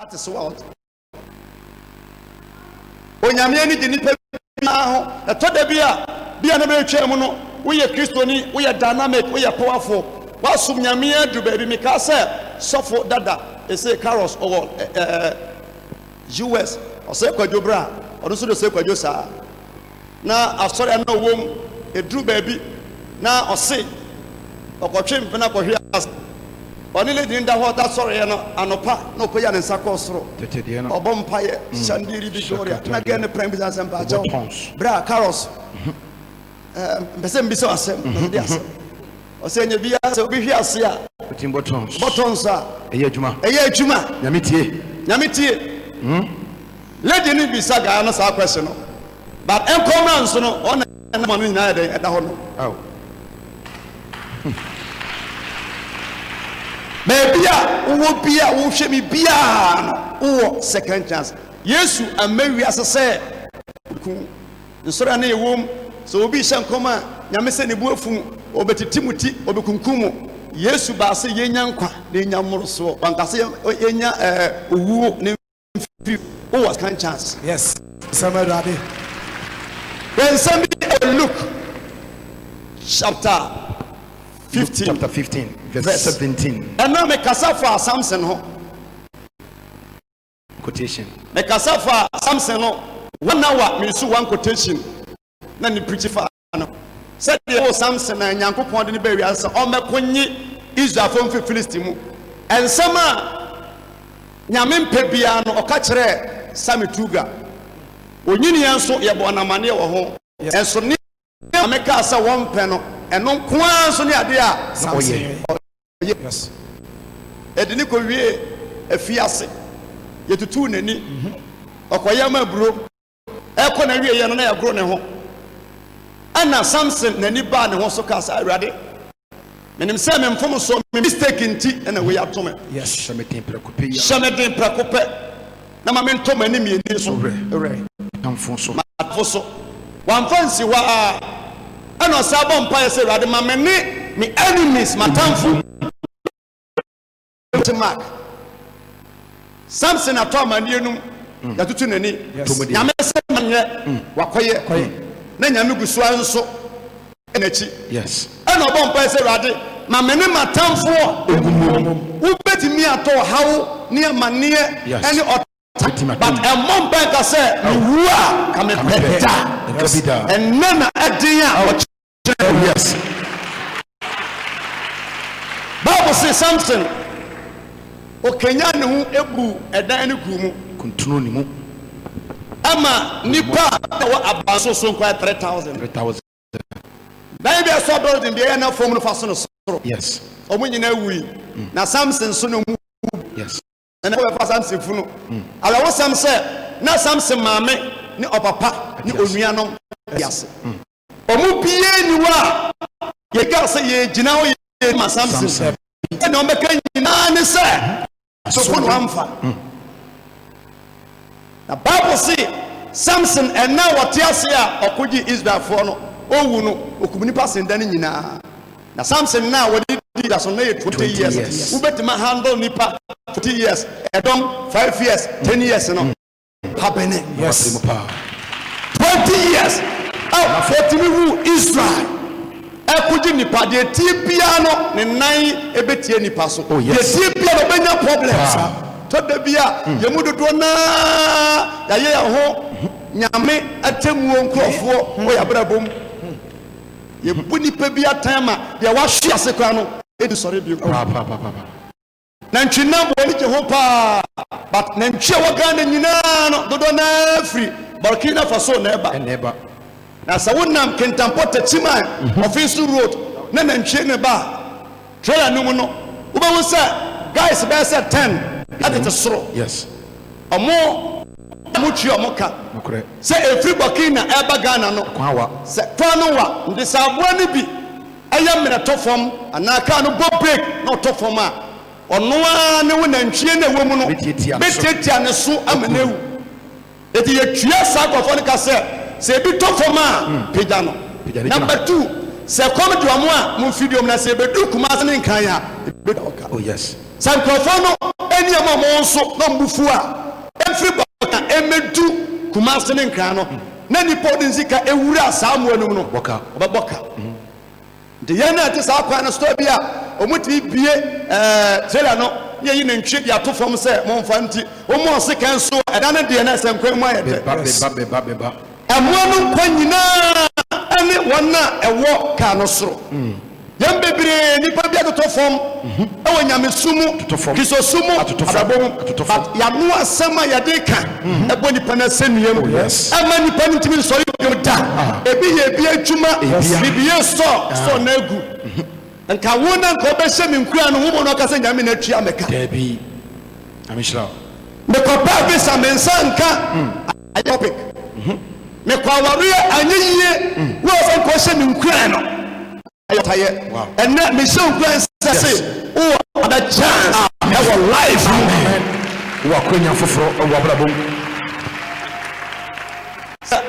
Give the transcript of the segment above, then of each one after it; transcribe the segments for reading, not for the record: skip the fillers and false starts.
That is what. Onyame ni de nipa na ho etoda bia na be twam no we ye Christoni we ye dynamic we ye powerful wasum nyame adu baby me ka say sofo dada e say carols or US or say kwadwo bra or so do say kwadwo sa na asori na wom edru baby na o say okotwe mpena kohwe as oni le din da ho ta sori no anopa na okoya ne nsako soro obompaye shandiri Victoria na gene prime business empire bra carols mbese mbiso asem na de asem o se nye bia se obi hwe ase a buttons a eye adwuma nyametie lady ni bisa ga na sa question no but encommance no on na manu nyina de da ho no maybe wo bia wo hwe mi bia no wo second chance Yesu amawi asese ku nsora na ewom so obi hye nkoma nyame se ne bu afu obetitimuti obekunkumu Yesu ba se yenya nkwa na yenya mmoroso bankase yenya owuo ne who was kind chance. Yes. Samuel Rabi. When somebody look chapter 15. Chapter 15, verse 17. And now make us for Samson ho. Quotation. Make us for Samson ho. 1 hour me so one quotation. Na ni preach for no. Said the Samson na Nyankopon de ne ba wi ansa o mekonyi Israel from Philistine mu. And sama nyame mpe bia no oka kire Samituga onyini enso ye bo namane wo ho enso ne ameka asa won pe no eno kwa so ne ade a yes edini ko wie afiase yetutu nani okoyama bro eko na wie ye no na ye gro ne ho ana Samson nani ba ne ho so ka sa awade menim se me mfom so mistake nti na we atome yes shemeden prekope na ma mento mani mi eni so tamfo so wan fancy wa ana sabo mpa se rade ma me enemies matamfo mark Samson atoma ni enum ya tutu nani nyame se manye wakoye na nyame gusu anso enachi yes ana obo mpa se rade ma me matamfo wo betimi ato hawo ne amane ene but a mom bank say wua come better and nana adia yes Bible says Samson o Kenya ne hu ebu edan ne kumu kuntuno ni mu ama nipa wa abanso so kwa 3000 na be so building be na form no faso no soro yes o mu nyina wi na Samson so no mu yes and we for Samson funu ala wo Samson na Samson maame ni opapa ni onuanom yase o mu bie ni wa ye ga se ye gina wo ye ma Samson na o meka nyina ne se so funu amfa na Bible say Samson and now what ase a okogi Israel for no owu no okumuni pasenda ni nyina na Samson na wodi that so na 20 years who bet my handle nipa 40 years edom 5 years 10 years no habene yes 20 years oh 40 who Israel ekuji nipa de tipia no ne nan ebetie nipa so de tipia no benya problems to da bia yemudodo na ya ye ho nyame atemu nkrofo o ya brabom ye buni pe bia time de wa hwe ase kwa no edi sore bi na ntwina bo ni je ho pa but na ntwe wa Ghana nyina no dodo na free Burkina Faso na eba na sa wonam Kentampota Chima Office Road na ntwe ne ba trailer no mu no wo ba wo say guys be say 10 at the soro yes omo muchi omoka say every Burkina eba Ghana no kwawa say twano wa ndi sa aboa ni bi aya mena tofom anaka no go break no tofom a ono a ne wo nantwie na wo mu no betiatia ne so amanewu eti ye twa sa kwafo ne ka se bi tofom a pejja no number 2 se come to amu a mu video na se be du kuma se ne nkan ya oh yes san kwafo no any amount so no bufua. Everybody emedu Kumasi ne nkran no. Na nipa odinzika ewura Samuel no no. Boka. The yana te sa kwa na store bia omutimi bie trailer no ye yi na ntwe bia to fom se monfa nti omo se kan so eda ne de na se nkwan mu ayede Beba. Amoa no nkwa nyina ane wona ewo ka no soro yam bebre nipa bia to fom ewo nyame sumu kiso sumu adabom but ya no asema ya de ka ebo nipa na senuam ama nipa ntimi so yo da ebi ye bi adwuma bibiye so na egu nka wona nka obehye me nkura no wo no kasa nyame na tua meka Debi amishra me ko pa bi sa mensa nka topic me ko aware anyeye wo so nka ohye me nkura no ayotaye and na me show nkura say oh ada chance our life wa kwenya foforo wa brabom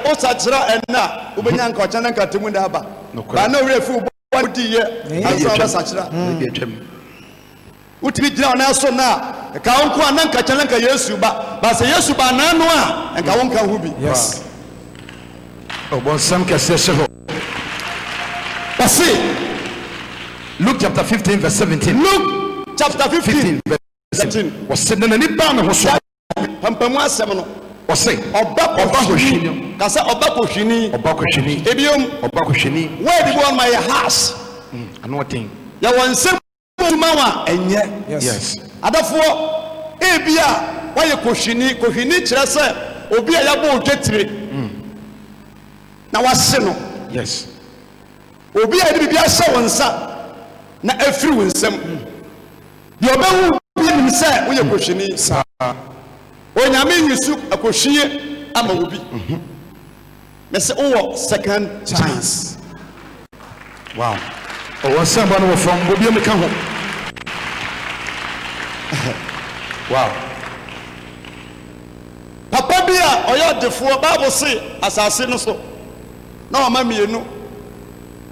o sajira enna ubenya nka ochana nka temu da ba ba na refu diye ansa ba sajira utimi gina na so na ka wonko ananka chana nka Yesu ba se Yesu ba na no a nka wonka hubi yes bon sam ka se sheho see Luke chapter 15 verse 17 Luke chapter 15 verse 17 was said na ni ba me ho so pampamu asem no o say oba kohini ka say oba kohini ebiom oba kohini where did one my house anoting ya wonsem tumawa enye yes adafo ebia waye kohini kire se obi a yabo odwetire na wase no yes obi a de bia hye wonsa na afiri wonsem de obewu bi nim se woye kohini onyame yisu akohwie ama obi me se wo second chance wow o sam ba no from obi me ka ho wow papa bia oyo defo Bible say asase no so na o ma mienu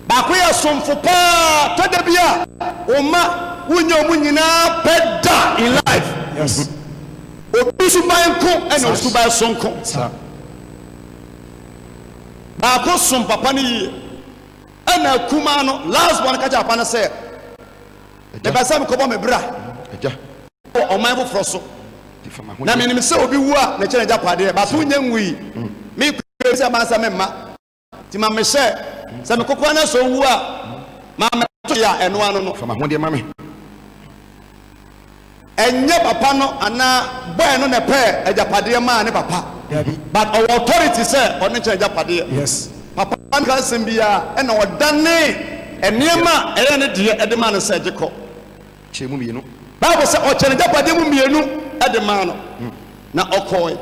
ba ko ya somfo pa to da bia o ma wunya omu nyina peda in life yes obi suban ko ene o suban sonko ba ko som papa ni ana kuma no last one kaja papa na say de ba sam ko bo me bra eja o man bo froso na me nim se obi wu a na kire ja pade ba to nya nwui me ko se ma sa me ma ti ma me se se me kokwa na so wu a ma me to ya eno ano no fama ho de ma me enye papa no ana boy no ne pe ejapade ma ne papa but our authority say on kire ejapade yes papa kan sembia e na odane eniema eye ne de e de ma no se jeko chemu mienu Bible say o kire ejapade mu mienu e de ma no na okoy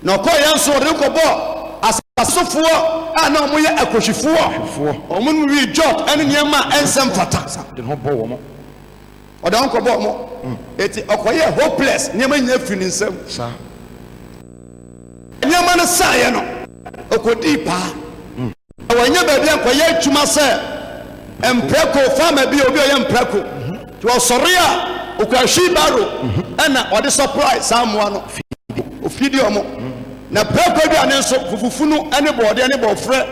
na okoy yanso de ko bo asasofo a na omo ye akohwifo omo no wi job ene niema ensem fata de ho bo wo mo oda onko bo mo eti okoye hopeless niema nya fini nsem sa niema no saye no okodi pa wanya baabi ankoye atuma se empreko fama bi obi oye empreko to osoria okwahwi baro ana ode surprise samoa no ofidi omo na preko bi ane so fufufunu ane bode ane bofre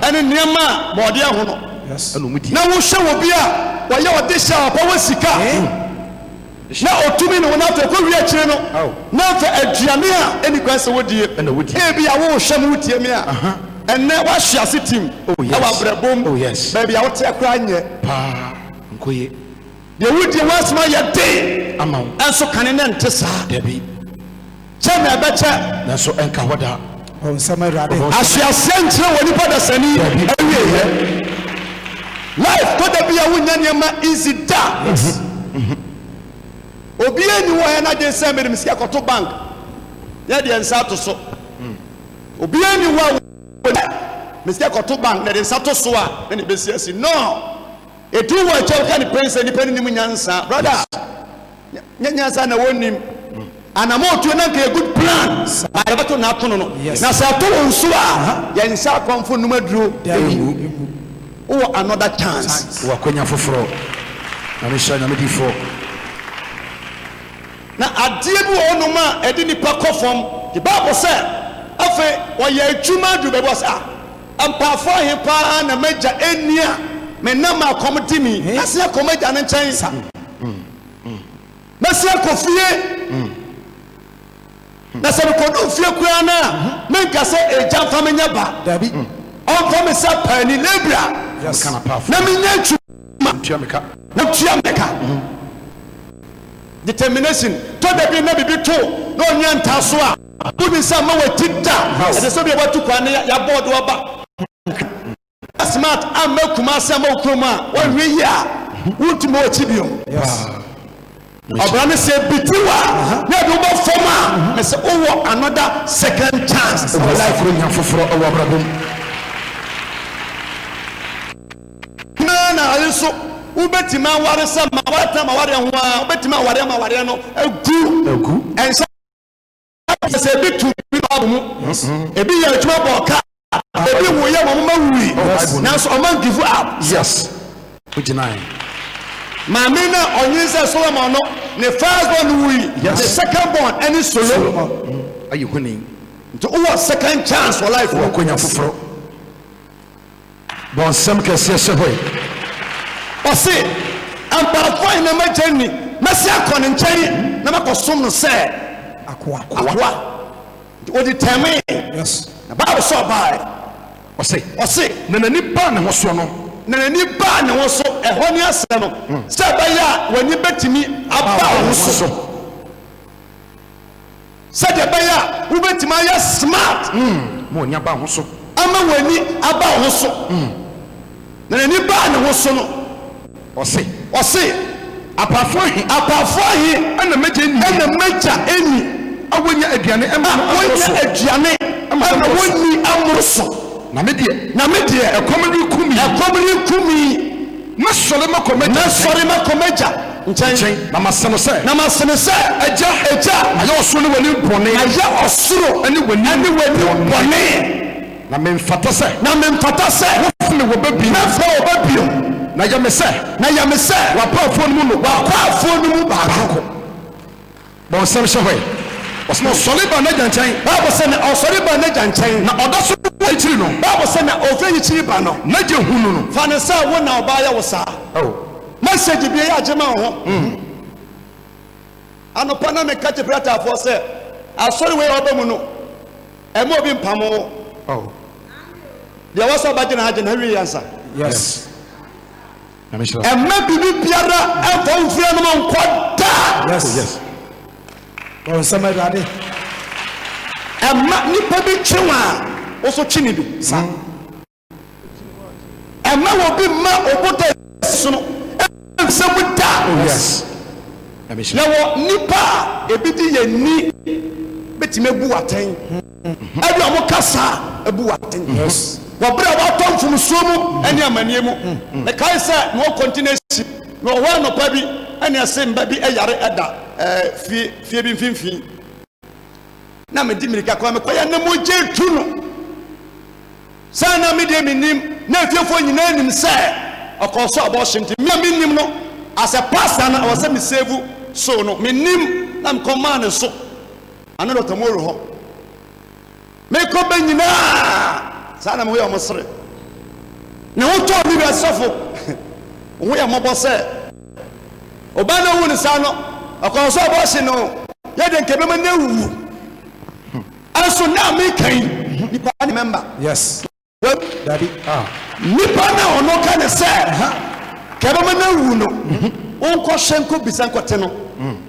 ane niema bode ho no yes na wo hwe wo bi a waye ode sha pa wasika na otumi no na to ko wi akire no na fa aduane a eni kwanse wodie e bi a wo hwe mu tie me a enne wa hwe ase tim e wa brabom ba bi a wo te akra nye pa nkoye de wodie wasma ye de ama enso kane na nte sa debi chema be che na so enka hoda on sama rade asiase nkyere woni pa da sani awie life to da bia wo nyane ma easy da obi eni wo ya na de se me msia koto bank ya de nsa to so obi eni wo misia koto bank na de nsa to so a na be siasi no etu wo che ka ni pense ni pani ni munyansa brother nyansa na wonim anamotu na ka good plan ba ba to na to no na sa to nso a ya nsa konfo numaduro oh another chance wa kwenya foforo na misha na medifo na adeɛ bi wɔ hɔnom a ɛde nipa kɔ fam the Bible sɛ afei ɔyɛ adwuma do bɛbɔ sɛ mpaafo ahe paa na magya ɛni a menam akɔm di mi ɛsɛ akɔm agya ne nkyɛn mɛsɛ akɔ fie na sɛ mekɔdo fie koraa no a menka sɛ ɛgya mfa menyɛ ba ɔmfa me sɛ paani labra na menya adwuma na tua meka determination to da bi na bibi to na ɔnyɛ nta so a wodi sɛ ma wati da ɛsɛ sɛ bi wɔtu kwa ne ya board wɔba smart amma kuma sɛ ma okrom a wɔhwe yi a wontumi wɔkyi biom ɔbra ne sɛ bitiwa na de wobɔ fam a me sɛ wowɔ another second chance for life ro nya foforo ɔwɔ abrabom na also ubetima aware sɛ ma wata ma ware ho a ubetima aware ma ware no agu ɛnsa sɛ bi tu bi ba mu ebi yɛ adwuma bɔ ka ebi wo yɛ mo ma wuri nanso ɔman give up yes ojinai maame na ɔnyin sɛ Solomon no ne first born wuri the second born any solo ayi huni to who second chance for life wɔ konya foforo bon sem kɛseɛ hyɛ hɔ ɔse ampafo ina magyani mɛsɛ akɔ ne nkyɛn na makɔsom no sɛ akoa odi tɛme yes na Bible sɛ ɔbae ɔse na n'ani baa ne ho so no na n'ani baa ne ho so ɛhɔ ne asɛ no sɛ ɛbɛyɛ a w'ani bɛtumi aba wo so sɛdeɛ ɛbɛyɛ a wobɛtumi ayɛ smart ma ɔnya baa ho so ama w'ani aba wo so na n'ani baa ne ho so no ɔse apafo ahe ɛna magya ɛni awonya aduane ɛma wɔnni amoro so na me deɛ ɛkɔm ne kumi na sɔre makɔ magya nkyɛn na masɛm sɛ agya ayɛ ɔsoro ne w'ani bɔne ɛne w'ani bɔne na memfata sɛ wofe me wɔ babio na yɛ me sɛ wapaafoɔ no mu baako bɔnsɛm hyɛ hɔ ɔsɛ ɔsɔre ba n'agya nkyɛn Bible sɛ ɔsɔre ba n'agya nkyɛn na ɔda so akyiri no Bible sɛ ɔfɛ yikyiri ba no n'agya hunu no fa ne sɛ wo na ɔbaayɛ wo saa message bi yɛ agyema wo ho anɔpa na meka kye pratafoɔ sɛ asɔre wei ɔbɛ mu no ɛma obi mpam wo deɛ wɔ sɛ ɔbɛgye na agye na wie yansa yes ɛma bibi biara ɛmfa wo mfiri no ma nkɔ da yes ɔnsɛm awurade ɛma nipa bi kye wo a wo so kye ne bi ɛma wɔ bi ma ɔbɔtɔ so no ɛmsɛ mu da yes yɛwɔ nipa a ebi di yɛ ni bɛtumi abu atɛn ɛbi ɔmo kasa abu atɛn wɔbrɛ a wɔatɔ mfomsuo mu ɛne amanneɛ mu ɛkae sɛ na wɔkɔntinasi na ɔwɔ anɔpa bi ɛne ɛse mba bi ɛyare ɛda fie bi mfimfini na medi mmirika kɔ mekɔyɛ na mogye tu no saa na medeɛ menim na afiefoɔ nyinaa nim sɛ ɔkɔɔ so abɔhye nti mea mennim no asɛ pasta no ɛwɔ sɛ mesevu so no menim na mekɔmaa ne so ano dɔtɔmɔro hɔ mekɔ bɛ nyinaa saa na mehoyɛ ɔmo sere ne ho tɔɔ bi asɔfo wo yɛ mmɔbɔ sɛ ɔba no wu ne saa no ɔkɔɔ so abɔhye no yɛde nkɛbɛma no awuwu ɛnso na mekan nipa ne member yes daddy nipa na ɔno ka ne sɛ kɛbɛma no awu no wonkɔhyɛ nkɔ bisa nkɔte no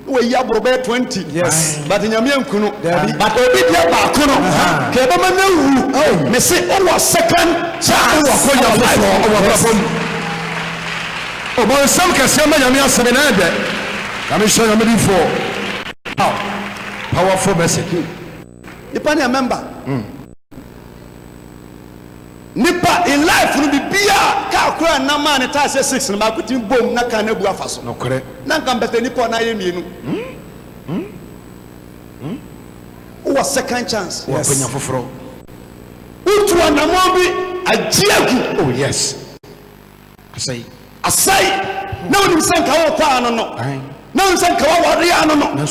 wɔyi aboro bɛyɛ 20 yes but nyame anku no but obi deɛ baako no kɛbɛma no awu me se wowɔ second chance wɔkɔnya foforɔ ɔwɔbrabɔ mu ɔbɔnsɛm kɛseɛ ma nyame asɛm na ɛdɛ nyame hyɛ nyame difoɔ powerful message nipa ne a member nipa in life no bibia ka akora na ma ne ta sɛ 6 no ma kutim bom na ka na bu afa so nokore na nka mbɛtɛ nipa na yɛ mienu wɔ second chance wɔkɔnya foforɔ utu anamo bi agiagu oh yes asai na wonim sɛ nka wɔ kwa no no na nse nkawa ware ano no na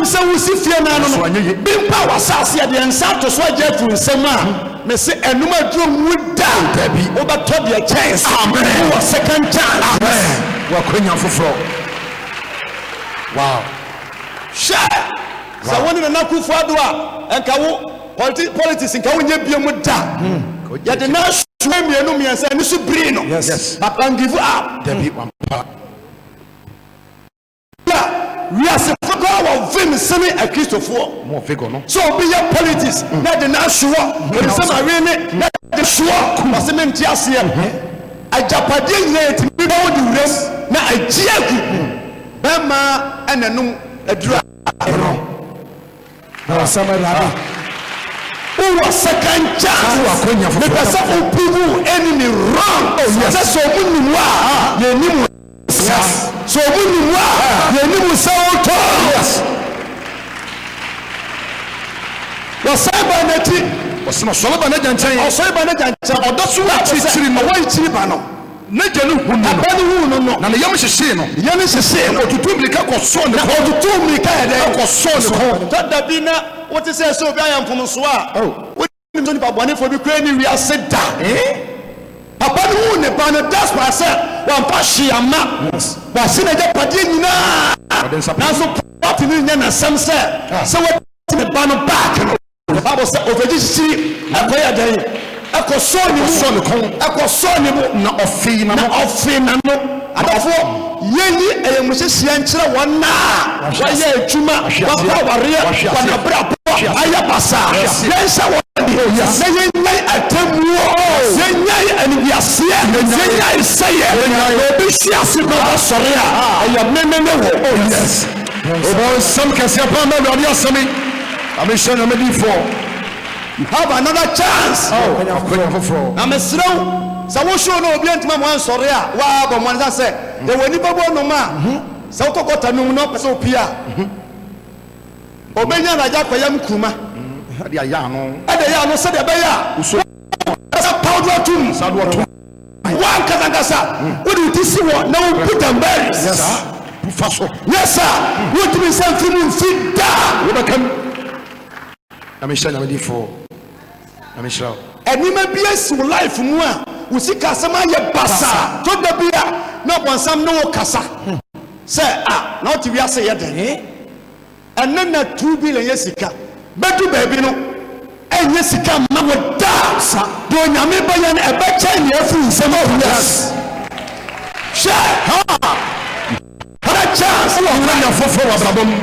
nse wusi fie na ano no bimpa wasase ya de nsa to so agya fu nsem a me se enum aduro wuda dabi obato de chance amen wa second chance amen wa kwanya foforo wow share sa woni na nakufu ado a enkawo politics nkawo nya biom da ya de na shwe mienu miensa ni so biri no yes papa give up dabi wampa we are supposed to vim semi a Christopher more figure no so be your politics na de na sure we say ma we na de sure ma se men ti ase ajapade nyina ti bi ba wodi wurem na agiagu ba ma enanum adura na sama rabi who was second chance because of people enemy wrong yes so mun wa ye ni yes so mun wa ye ni mu sauto yes wasaba nati wasema soloba na janchen osoba na janchen odosu wa chichiri no wa chichiri ba no na jenu hu no abani hu no na ne yam hyehye no yam hyehye no otutumlika koso ne ko otutumlika ede koso ne ko tadabi na wote se so bi ayamfom so a woni ni pa bone fo bi kra ni wi ase da papa ni hu ne ba no das pa se wa pa hia ma wa se na je pade nyina na so party ni nya na sam se se wo ne ba no back no the Bible say ofeji siri akoya dan akoso ni mu akoso ni mu na ofi na no adafo yeyi eyemuhyehyia nkyere wona wayɛ adwuma wakɔ ware wana brabo ayabasa yɛnhyɛ wɔde na yɛnyai atamuo yɛnyai aniwiaseɛ yɛnyai sɛyɛ obi hyiase no basɔre a ɛyɛ memene wɔ yes ɔbɔ nsɛm kɛseɛ pa ma awurade asɛme amehyɛ na medifo you have another chance akwanya foforɔ na mesrɛw sɛ wo show no obi antuma mo ansɔre a wa bɔ mo nsa sɛ de wani bɛbɔ no ma sɛ wokɔkɔta no no pɛ sɛ opia obenya na ja kwayam kuma ade aya no ade ya no sɛ de bɛya sɛ powder tum sadwo wan kazangasa wodi tisi wo na wo put them berries yes fa so yes sir wodi mi sɛ fimu fida wo bakam amehyɛ na medifo amehyɛ anima bi asi wo life mu a wo sika asɛm ayɛ basa to da bia na bɔnsam ne wo kasa sɛ na wote wiase yɛ den ɛne na 2 billion yɛ sika bɛdu baabi no ɛnyɛ sika ma wo da sa de onyame bɛyɛ no ɛbɛkyɛ ne afiri nsɛm yes hwɛ hara chance ɔwanya foforɔ wɔ abrabɔ mu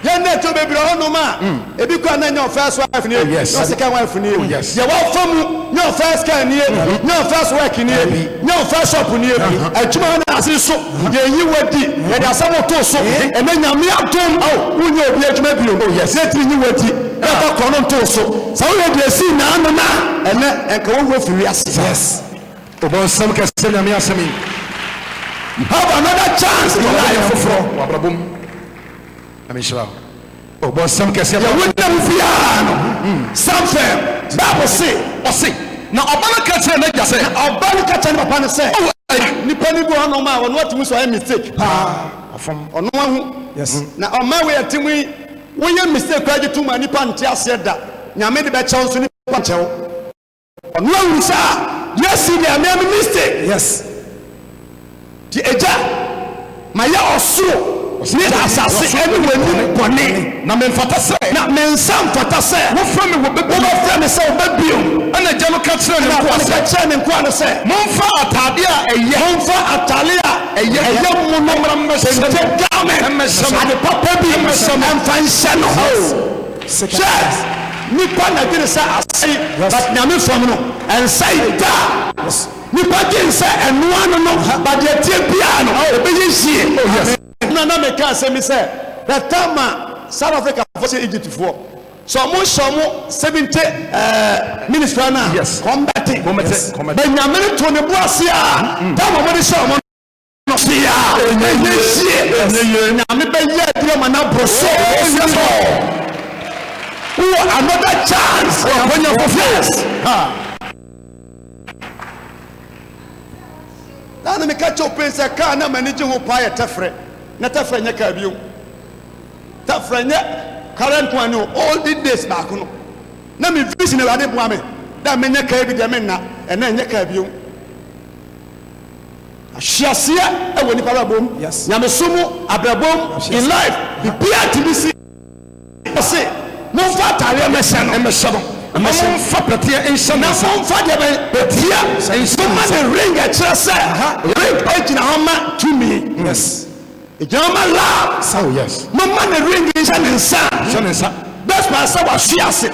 yɛnɛ to bebree hɔ nom a ebi kɔ na nyɛ first wife nie na second wife nie yɛ wɔfa mu nyɛ first car nie nyɛ first work nie nyɛ first shop nie adwuma na ase so yɛyi wadi yɛde asɛm to so ɛnɛ nyame atom wonyɛ obi adwuma bio sɛ tiri nyi wadi ɛbɛ kɔ no to so sɛ woyɛ de asi na ano na ɛnɛ ɛnka wo wɔ firi ase yes ɔbɔ nsɛm kɛseɛ nyame asɛm yi have another chance in life foforɔ wɔ abrabɔ mu amehyira ɔbɔ nsɛm kɛseɛ yɛ wonam fiaa no samfɛ bible se ɔse na ɔba no ka kyerɛ n'agya sɛ ɔba no ka kyerɛ ne papa no sɛ nipa no bi hɔ nom a ɔno atumi so ɔyɛ mistake ɔno ahu na ɔma wei atemu yi woyɛ mistake kora gye to ma nipa nte aseɛ da nyame de bɛkyɛw nso nipa nkyɛw ɔno ahu sɛ a yɛsi deɛ meame mistake yes nti agya ma yɛ ɔsoro ne asase ɛne w'anim bɔne na memfata sɛ na mensa mfata sɛ wofrɛ me wobɛfrɛ me sɛ wobɛbio ɛna agya no ka kyerɛ ne nkoa no sɛ momfa atade a momfa atale a ɛyɛ mu no sɛnte garment ade papa bi ɛmfa nhyɛ no hwɛ nipa na dwene sɛ asɛe but nyame fam no ɛnsɛe da nipa dwene sɛ ɛnoa no no badeɛ tie biaa no ɛbɛyɛ hyie na meka asɛm sɛ the time a South Africa fo sɛ Egypt foɔ so mo hyɛ mo 70 ministry na combating but nyame no to ne bo ase a time mo de hyɛ mo no sia ɛnyɛ hyie nyame bɛyɛ aduro ma na bro so another chance when you confess na me catch up say car na manage ho pa yɛ tefre na tafra nya ka biom tafra nya current one all the days back no na me vision na wade boa me da me nya ka bi de me na na nya ka biom ahyiasia e woni pa bom nyame somo abrabom in life the piety bi si say mo fa tare me se no me se no mo fa petia ense na mo fa de petia ense ma the ring a chere say ring ejina homa to me yes ejama la so yes mo ma the ring ense ne nsa that's why say wa hyiase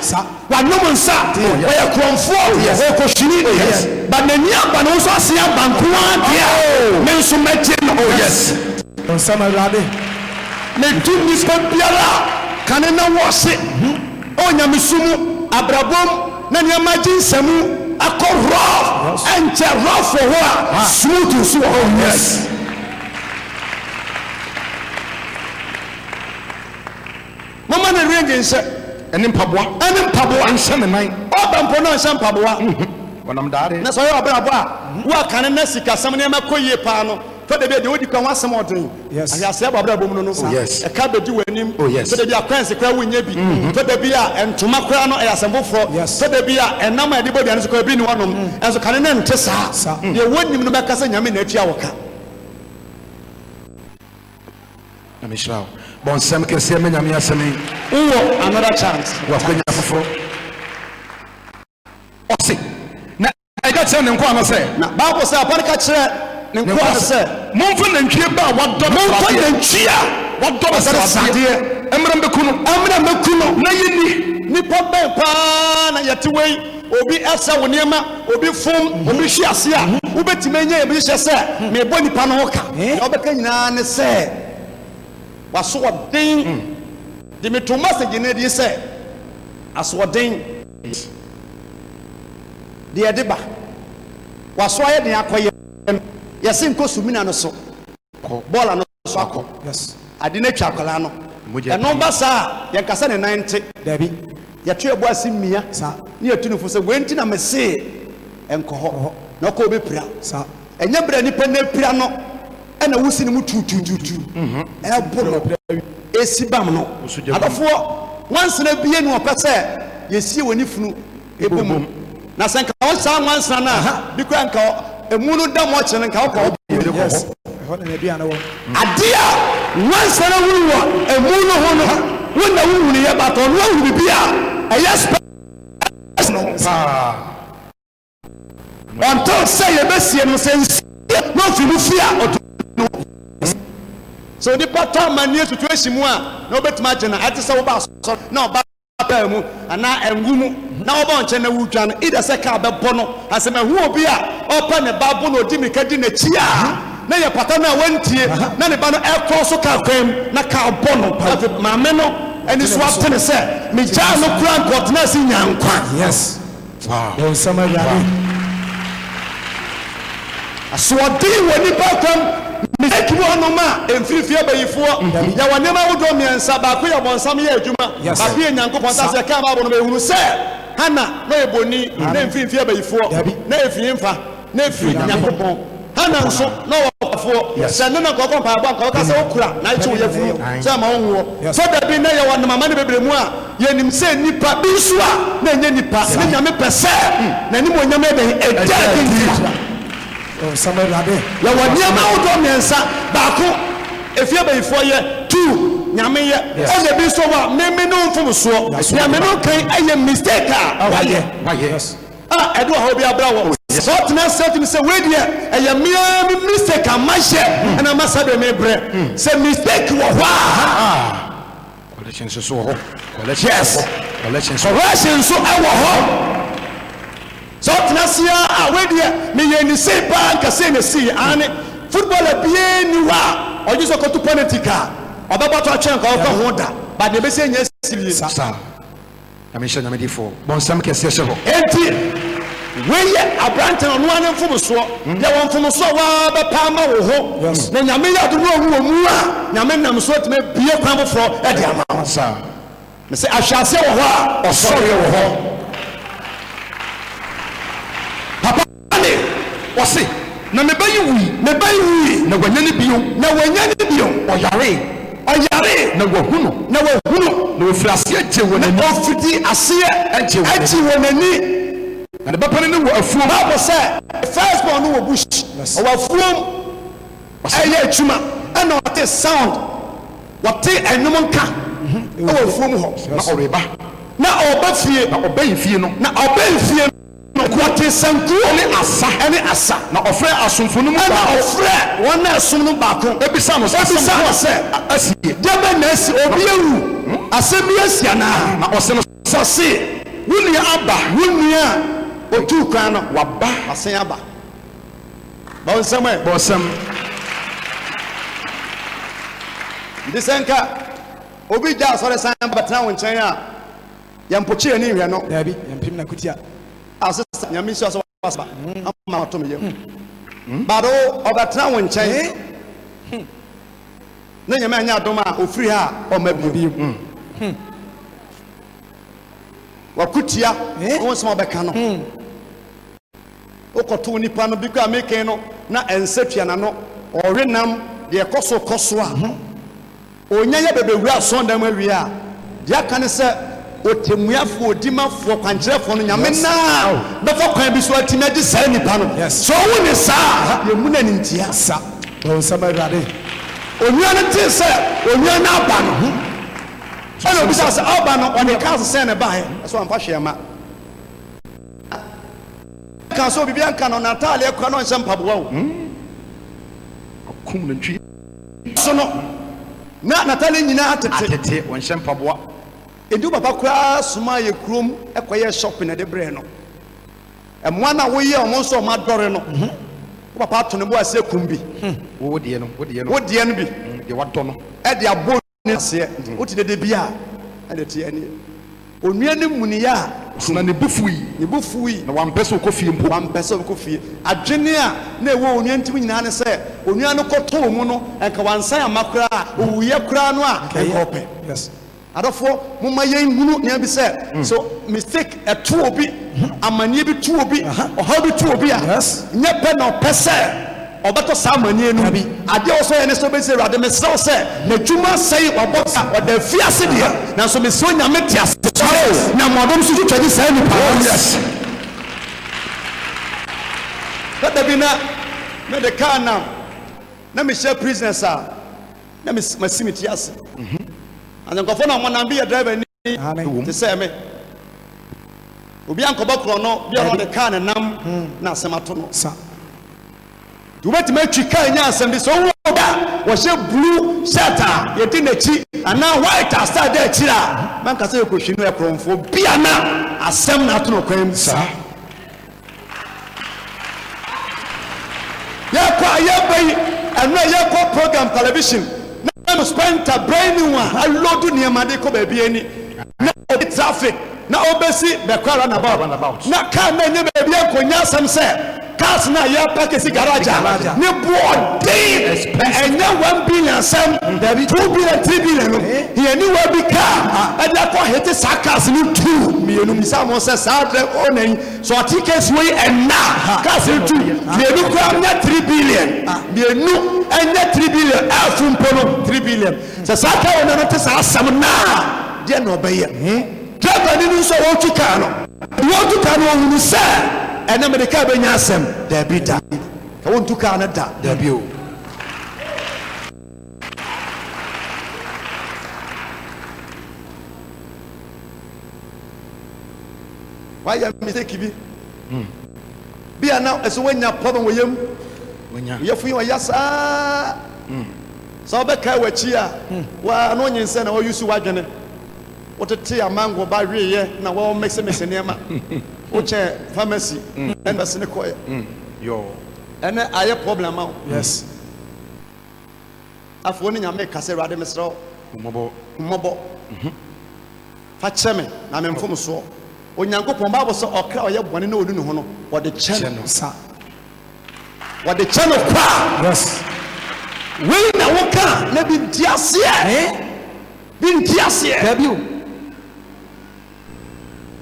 wa no mo nsa wa ye kromfo wo ko shini yes but na ni aba no so ase aba nko adia me nso metie no yes on sama rade me tu ni biara kane na wo se o nyame sumu abrabom na ni amagin samu akoro enche rough for ho smooth so oh yes mama na ring nse eni mpaboa nse me nan oba mpo na nse mpaboa wonam daare na so yo abrabo a wo kane na sika sam na makoyie pa no to de be de odi kan wasem odin ayase abrabo mu no e ka be di wanim to de bi akwanse kwa wonya bi to de bi a entoma kwa no ayase mbofo to de bi a enam ade bodi an so kwa bi ni wonom enso kane na nte sa ye wonim no be kasa nyame na atua woka na mishrao bon sem ke se me nyame asemi wo another chance wa kwenya foforo osi na ega tse ne nko ana se na bible say aparika kire ne nko ana se momfa na ntwie ba wadɔ momfa na ntwie a wadɔ ba sade emra mbekuno na yini nipa ben pa na yete wei obi asa woniema obi fom obi hwi ase a wobetime nya ebi hye se me bɔ nipa no ho ka na obeka nyina ne se waso den de me to message ne di se aso den de edeba waso aye den akoye yesi nko sumina no so bola no so akọ yes ade na twa akola no eno ba sa ye kasa ne 90 dabi ye twa ebo asimia sa ne yatu no fo se wenti na me se enko ho na ko be pira sa enya bra ni pa na pira no ena wusi ni mu tutututu e bolo esi bam no adofo once na bie no opese yesi woni funu ebom na senka o sa once na bi kwa nka emunu da mo kire nka ko yes ho na bia na wo adia once na wuru emunu ho no wona wuru ni ye bato no wuru bia yes no until say ye besie no sense no fi mu fia so the pattern mania situation mu a na obetima agena ate se wo ba so na oba pa mu ana engumu na oba onche na wudwa no ida se ka bebo no asema hu obi a opa ne babo no odi mikadi na chi a na ye pattern na wantie na ne ba no e ko so ka kwam na ka bono ma me no eni so atene se me ja no kura nkot na si nyankwa yes wow don sama yare aso odi woni pa kwam Mistake no ma emfirifie bayifo ya wanema wodo miensa ba ko ya bonsam ya adwuma ba ko nyankopon ta se ka ba bo no behunu se hana no eboni na emfirifie bayifo na efimfa na efiri nyankopon hana nso na wofo se no na kokon pa ba ko ka se okura na ichi wo yefuru se ma wonwo so da bi na ya wanema ma ne bebremu a ye nim se nipa bi so a na enye nipa ne nyame pese na ni mo nyame be ejadi oh somebody rabe ya wani ama wodo mensa baako efie bayifo ye two nyame ye o de bi so wa me no mfom so ya me no kan aye mistake a waye yes edo ha obi abra wo so tena set say we de aye me mistake a mahye na masa de me bre say mistake wo hwa collection so ho collection so awo ho so tnasia a we de me ye ni sei pa nka sei na si ane footballer bie ni wa oji so ko to politica obaba to atwen ka o ho da ba de be sei nya silie sa na me shanya me di fo bon sam ke se ho enti we ye abranten no ane mfom so ya won mfom so wa ba pa ma wo ho na nyame ya do wo mu a nyame nam so tme bie kwa bofo e de ama sa me se ahwase wo ho a osore wo ho wasi na mebayi wi na wanyane bio ɔyare na wahunu na ofiri aseɛ gye wɔ n'ani ofiri aseɛ gye wɔ n'ani na ne bɛpɛ no wɔ afuom Bible sɛ first born no wɔ bush ɔwɔ afuom ɛyɛ adwuma ɛna ɔte sound wɔte ɛnwom nka ɛwɔ afuom hɔ na ɔreba na ɔba fie na ɔbɛyi fie no wɔte sankuo ne asa na ɔfrɛ asomfo no mu baako ɔfrɛ wɔn na asom no baako ebisa no sɛ asie dɛbɛ na asi obi awu asɛm bi asi anaa na ɔsɛ no sɔse wo nua a otu kwan no waba asen aba bɔnsɛm ndi sɛ nka obi gya asɔre san bɛtena wo nkyɛn a yɛmpokye ani hwɛ no dabi yɛmpem na kutia asesa nyame nhyɛ so wasaba ama ato me yam bado ɔbɛtena wo nkyɛn na nyame anya adom a ofiri ha ɔma bio wakutia wo nsɛm ɔbɛka no wokɔto nipa no bi kɔ a meken no na ɛnsɛ tuana no ɔwe nam deɛ ɛkɔ so a onya yɛ bɛbɛwura asɔndam awie a deɛ aka ne sɛ otemuafoɔ odimafoɔ kwankyerɛfoɔ no nyame naa bɛfa kwan bi so atimi agye saa nipa no so wo ne saa yɛmu no anintia sa ɔnsɛm awurade onua no te sɛ onua no aba no ɛna obisa sɛ aba no ɔne ka sɛ ne baeɛ ɛsɛ ɔmfa hwɛ ma ka so biribi anka no nataaleɛ kora no ɔnhyɛ mpaboa wo ɔkom no ntwi so no na nataaleɛ nyinaa atete ɔnhyɛ mpaboa edu papa kura suma ye krom ekoye shopping de bre no emwa na wo ye omo nso ma dore no wo papa to ne bo ase kumbi wo de no bi de wadɔ no e de abo ne ase wo ti de bia e de tie ani onua ne muni ya na ne bufuyi na wampɛsɛ okofie mpo adwene a na ewo onua ntim nyina ne sɛ onua no kɔtɔ mu no enka wansan amakra owuye kra no a enkope yes adofo mumma yen hunu ne bi sɛ so mistake ɛto obi amanie bi to obi ɔha bi to obi a nye pɛ na ɔpɛ sɛ ɔbɛtɔ saa amanie no bi ade ɔsɔ yɛ ne so bɛsɛ awurade mesrɛ sɛ n'adwuma sɛe ɔbɔ sa ɔda fiase deɛ nanso mesrɛ nyame te ase na mmɔdom so twitwade saa nipa yes dada bi na de kaa nam na mehyɛ prisoners a na masimi te ase and nkɔfo na monam bi yɛ driver ni te sɛ me obi ankɔbɔ korɔ no bi ɔno de kaa ne nam na asɛm ato no sa wobɛtumi atwi kaa nya asɛm bi sɛ ɔwɔ da wɔhyɛ blue shirt a yɛdi n'akyi anaa white a star da akyiri a manka sɛ yɛkɔhwi no ɛkorɔmfoɔ bia na asɛm na ato no kwan mu saa yɛkɔ a yɛbɛyi ɛno a yɛkɔ program television na spend a brand new one alodu nneɛma de kɔ baabi ani na ɔde traffic na ɔbɛsi bɛkɔ runabout na kaa na nyɛ baabi akɔnya asɛm sɛ cars na yɛ pakesi garage ne boɔden ɛnyɛ 1 billion sɛm 2 billion 3 billion no yɛni wa bi kaa ɛde akɔ hete saa cars no 2 mmienu misa mo sɛ saa dɛ ɔna so ɔte case wei ɛna cars no 2 mmienu kora nyɛ 3 billion mmienu ɛnyɛ 3 billion ɛfo mpo no 3 billion sɛ saa kaa wɔn no te saa asɛm na deɛ na ɔbɛyɛ driver ni nso wɔtwi kaa no wɔtwi kaa no wɔhunu sɛ ɛna mede kaa bɛnya asɛm daabi da ka wontu kaa no da daabi o wayɛ mistake bi a na ɛsɛ woanya problem wɔ yam yɛfo yi ɔyɛ saa sɛ wobɛkae w'akyi a waa na ɔnye nsɛ na wɔyusu w'adwene wotete amango ba hweyɛ na wɔmɛsɛmɛsɛ nneɛma wokyɛ pharmacy ɛna bɛsene kɔɛ ɛnɛ ayɛ problem a yes afɔ ne nyame ka sɛ awurade mesrɛ mmɔbɔ fa kyɛ me na memfom soɔ onyankopɔn baabɔ sɛ ɔkra ɔyɛ bɔne na ɔdu ne ho no wɔde kyɛ no sa wɔde kyɛ no kwa yes wei na woka na bi nti aseɛ dabi o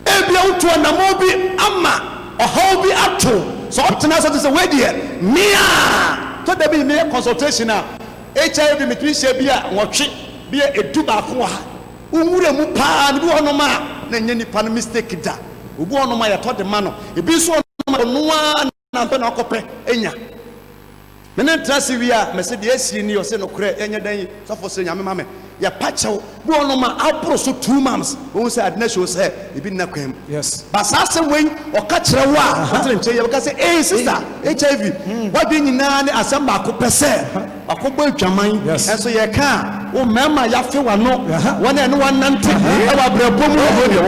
ebia wotu anamo bi ama ɔhaw bi ato so tena so to say we there mia to da bi me consultation a HIV me twi share bi a wotwe bi edu ba ko ha unwure mu pa ne bi hono ma na nya nipa no mistake da obu hono ma ya to de ma no ebi so no na na akopɛ enya menen trase wi a mese de asi ni o se no kure enya dan sofo se nyame mame ya pachew bu ono ma apro so 2 months won say adna show say ebi na kwam yes basase wen o ka kire wa atle nche ya ka say eh sister HIV what be nyina ne asem ba ko pese akobɔ atwaman enso ye ka o mema ya fe wa no wona ene wonante e wa brabom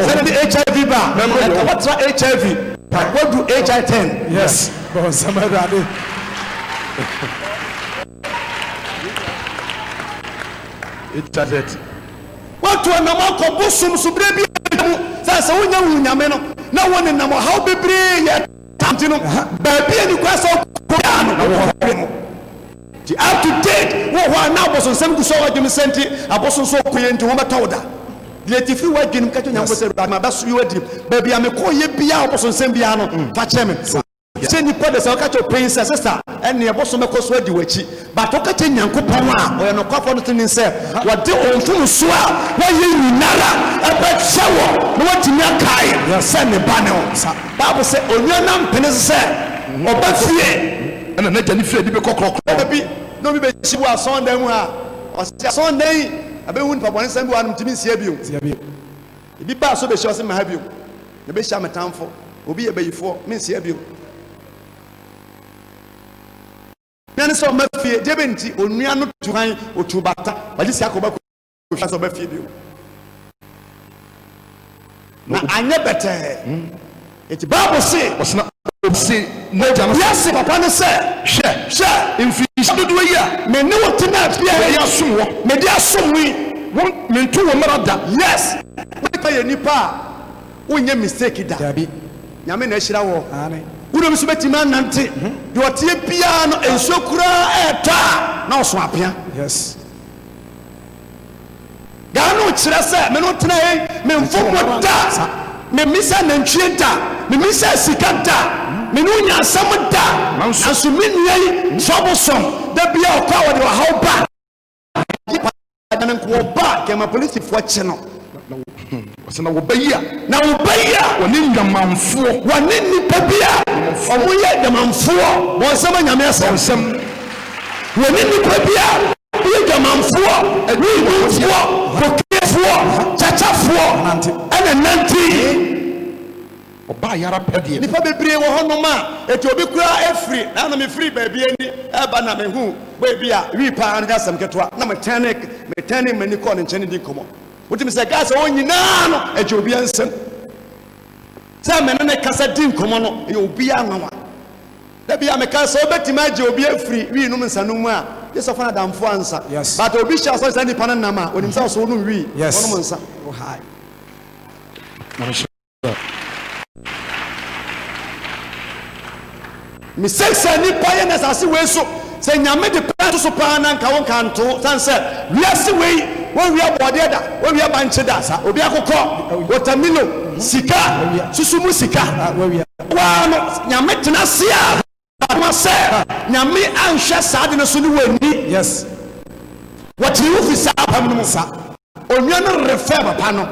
say the HIV ba what HIV what do HIV 10 yes bon samarade it does it what to na ma ko busum subre bi sa wonya wunyame no na woni na mo how bebre ye tamti no ba bi ani kwa so ko ya no the up to date wo na boson sem ku so wadwem senti aboson so ko ye nti wo betawda the tifi wadwem ka to nyambo se ma ba so yodi ba bi ameko ye bia aboson sem bia no fa cheme se ni pode se ka to princess sister ene e boso meko so adi wachi but o ka che nyankopon a o ye no kwafo no tin se wode onfum so a wa ye nyinara e ba chewo no watimi akai ya se ne ba ne o bible se onua mpene se o ba fie ene na jani fie di be kokrokro bi no bi be chibu ason dan mu ha o se ason dan abe hu npa bone sam bi wa no timi sia bi o bi ba so be shi o se ma ha bi o ne be sha metamfo obi ye bayifo me sia bi o nane so mafie debenti onua no tuhan otubata wali si akoba ko so mafie bi na anya bete eti bible say wasna say na jama yes papa no say she infi dodo yi a me ne wotina bia ya som wo me dia som wi won me ntu wo marada yes we ye nipa wonye mistake da dabi nyame na hira wo amen wuro biso betima nante de otie bia no ensokura eta na oso apia yes gano kire se me no tena me mfomo da me misa na ntwe da me misa sika da me no nya asam da aso me nuai sobosom da bia okwa wo de wa how ba na nko ba ke ma police fo che no wasana wobaya na wobaya woni nyamanfo woni nipa bia omo ye nyamanfo bo sama nyame asem woni nipa bia ye nyamanfo nyamanfo bokefo chachafo ana nanti oba yara pedie nipa bebre wo hono ma eti obi kura afri na me free ba bia ni eba na me hu ba bia wi pa na asem ketwa na me mani ko ne nchene di komo wotimi se gas o nyina no eje obi ansem se me ne kasa di nkomo no e obi anwa da bia me kasa obetima aje obi afri wi num nsanum a yeso fa na damfo ansa but obi sha so sani panan na ma onim sa so no wi onum nsa o hai mi seksa ni pa ye na sase we so se nyame de pa so pa na nka won kanto san se wiase we won wi abode da won wi abanche da sa obi akokọ watermelon sika susumu sika wa no nyame tena se a ma se nyame anhwe saade no so ni wani yes what you fi sa pam no sa onua no refe papa no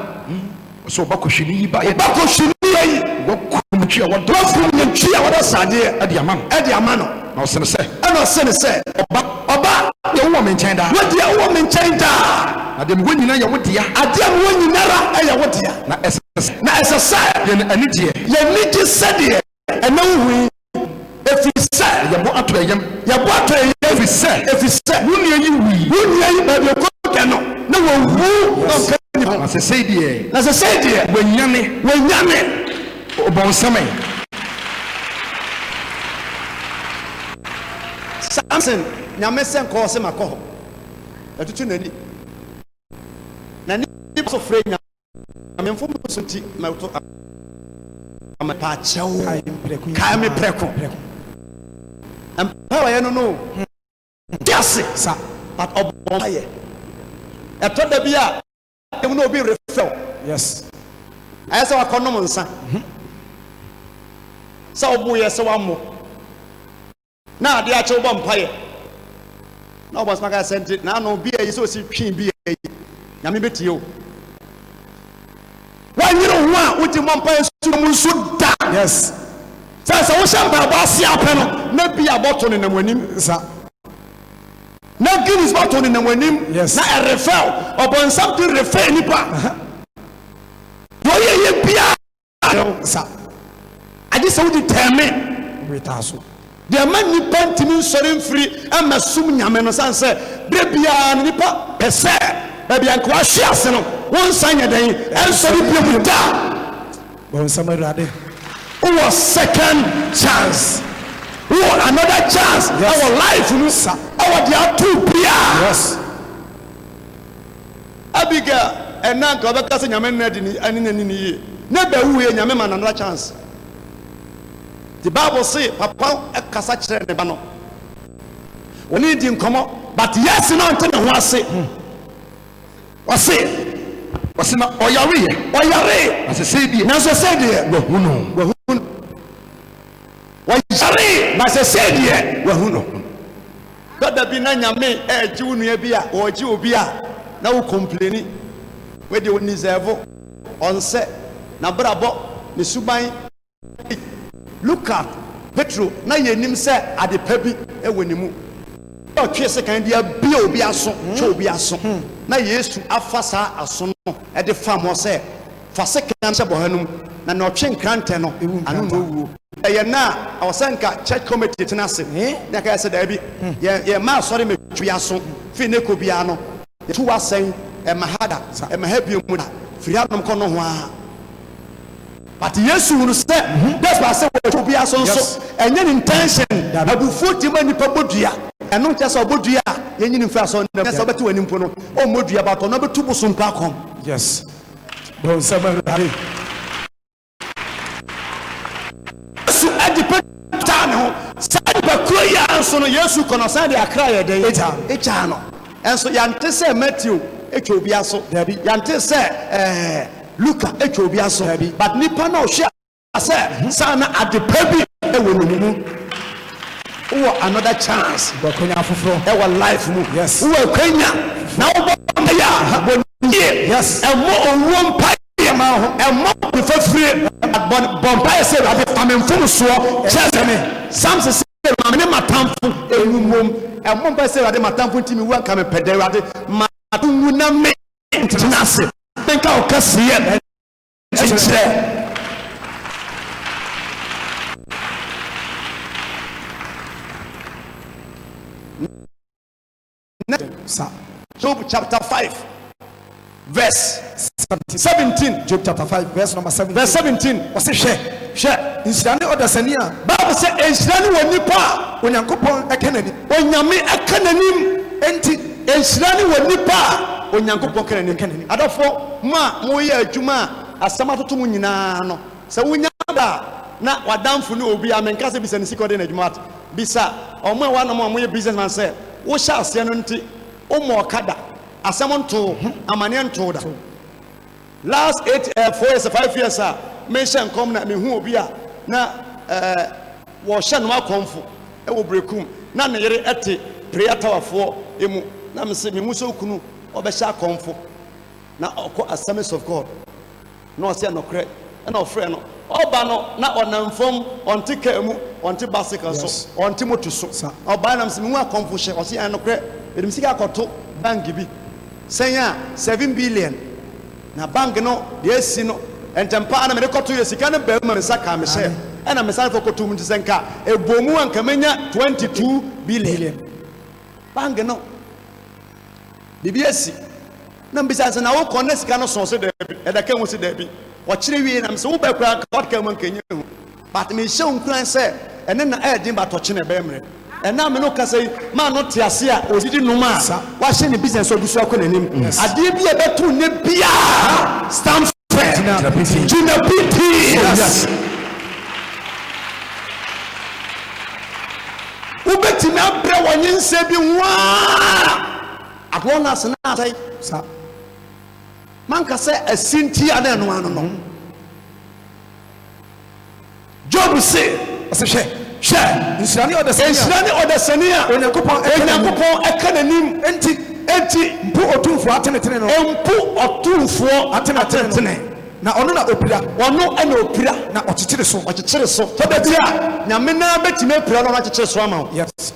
so bakohwini yi ba ye bakohwini yi wakumtwa wada saade ade ama no na o sene se ana o sene se oba ye wo me nchen da wodi ye wo me nchen da ade me wonyina ye wodia ade me wonyina ra ye wodia na esesa ye ni die sede ena hu efisa ye bo ato eyem efisa woni yi ba be ko kano na wo wu na se sedie wonyane obonsame Samson nyame sen ko se makoho etutu nani so frɛ nyame mfom so ti ma to amapa chewo kai me preko ampa wa no yes sa but obonaye eto da bia em no obi refer yes ayesa wa konom nsa sa obo ye se wa mo na ade ache wo mpaye na obos maka sente na no bia yi so si twi bia yi nyame betie o wanyiro ho a wodi mo mpaye su mu so da yes sasa wo shamba ba ase apɛ no na bia boto ne namwanim sa na Guinness boto ne namwanim yes na erefel obon something refer nipa yo ye bia sa ade so wodi teme wetaso de ma nipa ntimi nsɔre mfiri ama sum nyame no san sɛ de bia nipa pɛsɛ ba bia nkwa hwe ase no won san yɛ den ɛnsɔre bia mu da bon samarade who second chance who another chance our life no sa our dia two bia yes Abigail ɛna nka ɔbɛka sɛ nyame nnadi ni ani nani ni yie na ba wuye nyame ma another chance. The Bible say papa ekasa kyerɛ ne ba no oni di nkomo but yes no ante ne ho ase ɔse na ɔyare asese bi na so sɛ deɛ wahunu ɔyare na sɛ sɛ deɛ wahunu dada bi na nyame ɛgye wo nua bi a ɔgye obi a na wo complaini we de ni zevo ɔnsɛ na brabɔ ne suban. Look at Petro na yenim sɛ ade pa bi ɛwɔ ne mu ɔtwe sɛ kan dia bia obi aso twa obi aso na Yesu afa saa aso no ɛde fa mo sɛ fa sɛ kan sɛ bɔ hanum na na ɔtwe nkrantɛ no anu no wuo ɛyɛ na ɔsɛnka church committee tena se na ka sɛ da bi ye ma sɔre metwi aso fi ne ko bia no tu wasɛn ɛmahada ɛmahabio mu da firi adom kɔ no ho a but Yesu will say that's why I say we should be as also and any intention abufuo ti ma nipa bodua eno ntia so bodua yenyi ni mfa so na so betu wani mpo no o modua ba to na betu boso mpa kom yes don samarade so adipa ta no sai ba kro ya so no Yesu kono sai de akra ya den echa no enso yante say Matthew etwa obi aso yante say Luka etwa aso but nipa na ohwe ase sana adepa bi ewo no mu wo another chance bakonya afoforo ewo life mu yes wo kwenya na wo ya bonnie yes emo owo mpa ma ho emo befafire bompa ese ade famemfum so cheseme samse se ma ne matamfo enumom emo mpa ese ade matamfo ntimi wo aka me pede ade ma adu na me ntinase benka okasiye nkyere Job chapter 5 verse 17 Job chapter 5 verse number 17 verse 17 wase hwe insirane odasania Bible say insirane woni pa onyankopon ekenani onyame ekananim enti insirane woni pa onyankopon kenani adofo ma mo ye adwuma asama toto mu nyina no se wonya da na wadamfo ne obi amenka se bisa ne sikode na adwuma bisa omo wa no mo ye businessman se wo sha ase no nti o mo kada asam nto amane nto da last 4 years 5 years mention come na me hu obi a na wo sha no akonfo e wo brekum na ne yere ete prayer tower fo emu na me se me muso kunu obesha konfo na okọ assemblies of God no se no kre na ofre no oba no na onamfom onti ka mu onti bicycle so onti moto so oba na me se me hu akonfo hye o se an no kre edim sika akoto bank bi senya 7 billion na bank no de esi no entempa na me rekoto ye sika na ba mu me saka me hye na me san fokoto mu ntisenka ebomu anka menya 22 billion bank no bibiesi na mbisa se na wo kɔne sika no so de edaka mu se da bi wo kyere wie na mse wo ba kura ka ka mu nkenye hu but me hye nkuran se ene na edin ba to kyene ba mre ena me no kase ma no te ase a odidi numa wa hye ne business odusu akɔ nanim ade bi e betu ne bia stamp Jina PT yes ubeti me abre wonyense bi wa Akwana sana sai sa manka se asinti ana no ano no Job say hwe hwɛ nsirani ɔdɛsɛni a onyankopɔn ɛka n'anim enti mpu otumfoɔ atenetene no mpu otumfoɔ atenetene na ɔno na opira ɔno ɛna opira na ɔkyekyere so tɔda bi a nyame na betimi apira no ɔkyekyere so ama wo yes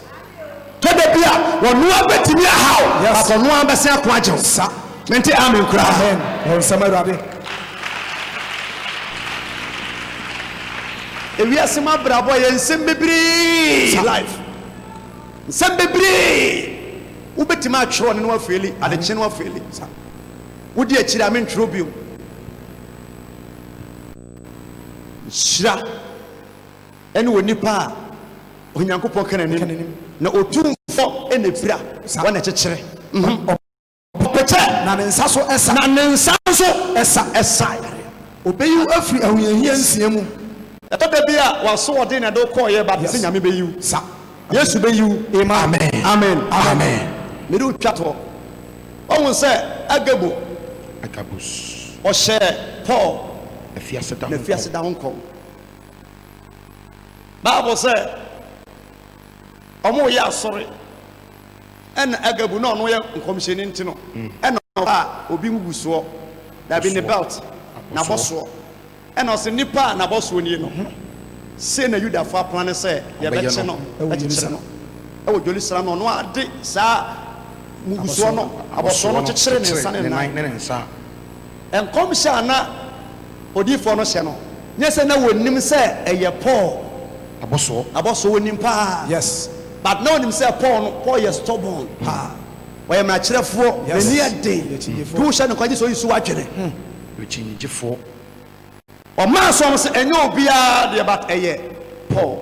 tɔda bi a ɔno abetimi ahaw yes ɔno abɛsɛ ako agyew sa nti amen kura amen ɔnsɛm awurade ewiase ma brabɔ yɛ nsɛm bebree life nsɛm bebree wobɛtumi atwerɛ ne no afeeli adekye no afeeli wodi akyiri a mentwerɛ bio hyira ɛne wɔ nipa a onyankopɔn ka n'anim na otumfo ɛna pira wɔna kyekyere ɔpɛkyɛ na ne nsa so ɛsa obeyi afiri ahoyahia nsia mu ɛtɔda bi a waso ɔde na de kɔɔyɛ ba sɛ nyame bɛyiw sa yesu bɛyiw amen mede wotwa toɔ ɔhu sɛ agabus ɔhyɛ paul na fiase da ho nkɔm bible sɛ ɔmo yɛ asɔre ɛna agabu na ɔno yɛ nkɔmhyɛni nti no ɛna ɔba obi ngugu soɔ dabi ne belt na bɔsoɔ ɛna ɔsɛ nipa na bɔsoɔ nie no se na yudafo aplan sɛ yɛbɛkye no ɛkyekyere no ɛwɔ Jerusalem no ɔno ade saa ngugusoɔ no abɔsoɔ no kyekyere ne nsa ne nkɔmhyɛ ana odiifo no hyɛ no nyɛ sɛ na wɔnim sɛ ɛyɛ Paul abɔsoɔ wɔnim paa yes but na wɔnim sɛ Paul yɛ stubborn paa wɔyɛ mmakyerɛfoɔ n'ani ade tu hyɛ no kwagye sɛ ɔyi so wadwene ɔkyinigyefoɔ ɔmaa so sɛ ɛnyɛ obiara deɛ but ɛyɛ Paul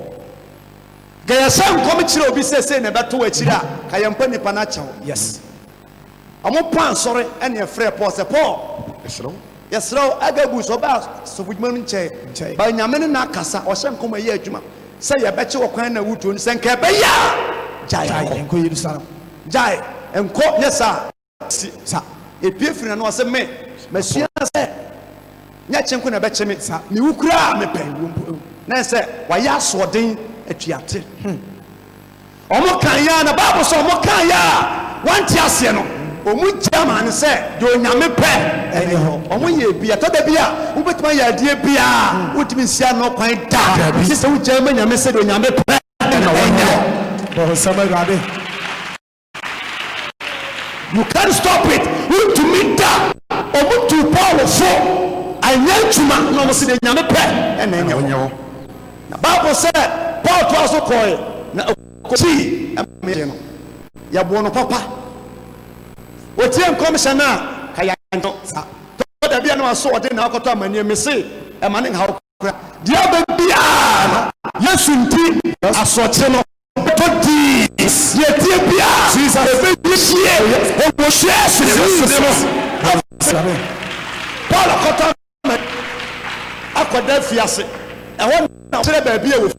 gɛyɛ sɛ nkɔm kyerɛ obi sɛ na ɛbɛto akyiri a ka yɛmpa nipa no akyɛw yes ɔmo pa nsɔre ɛne ɛfrɛ Paul sɛ Paul yɛsrɛ agabus ɔba sɔfodwuma no nkyɛn ba nyame no na akasa ɔhyɛ nkɔm ɛyɛ adwuma sɛ yɛbɛkye wɔ kwan na wutuo no sɛ nka ɛbɛyɛ gyae nkɔ Yerusalem gyae nkɔ nyɛ saa sa ɛpie firi no ɔsɛ me masua sɛ nyɛ kye nko na ɛbɛkye me ne wo koraa mepɛ na sɛ wayɛ asoɔden atuate ɔmo kan yɛ na Bible sɛ ɔmo kan yɛ a wante aseɛ no ɔmo gyama ne sɛ deɛ onyame pɛ ɛne hɔ ɔmo yɛ bia tɔda bi a wobɛtumi ayɛ adeɛ bia wotumi nsia no kwan da gye sɛ wogyaa ma nyame sɛ deɛ onyame pɛ ɛne hɔ you can't stop it wotumi da ɔmo tu Paul fo anyɛ adwuma na ɔmo sɛ deɛ nyame pɛ ɛne ɛnyɛ hɔ na Bible sɛ Paul to aso kɔɛ na ɔkɔkyi ɛmɛ no yɛboɔ no papa otie nkɔmhyɛ no a ka yɛntɔ tɔda bia na waso ɔde na akɔtɔ amanneɛ me se ɛma ne nhaw kora deɛ aba biaa no Yesu nti asɔkye no tɔ dii yɛtie biaa ɛbɛhyie ɛwɔhyɛ asene no Paul akɔtɔ akɔda fiase ɛhɔ na kyerɛ baabi a wɔfi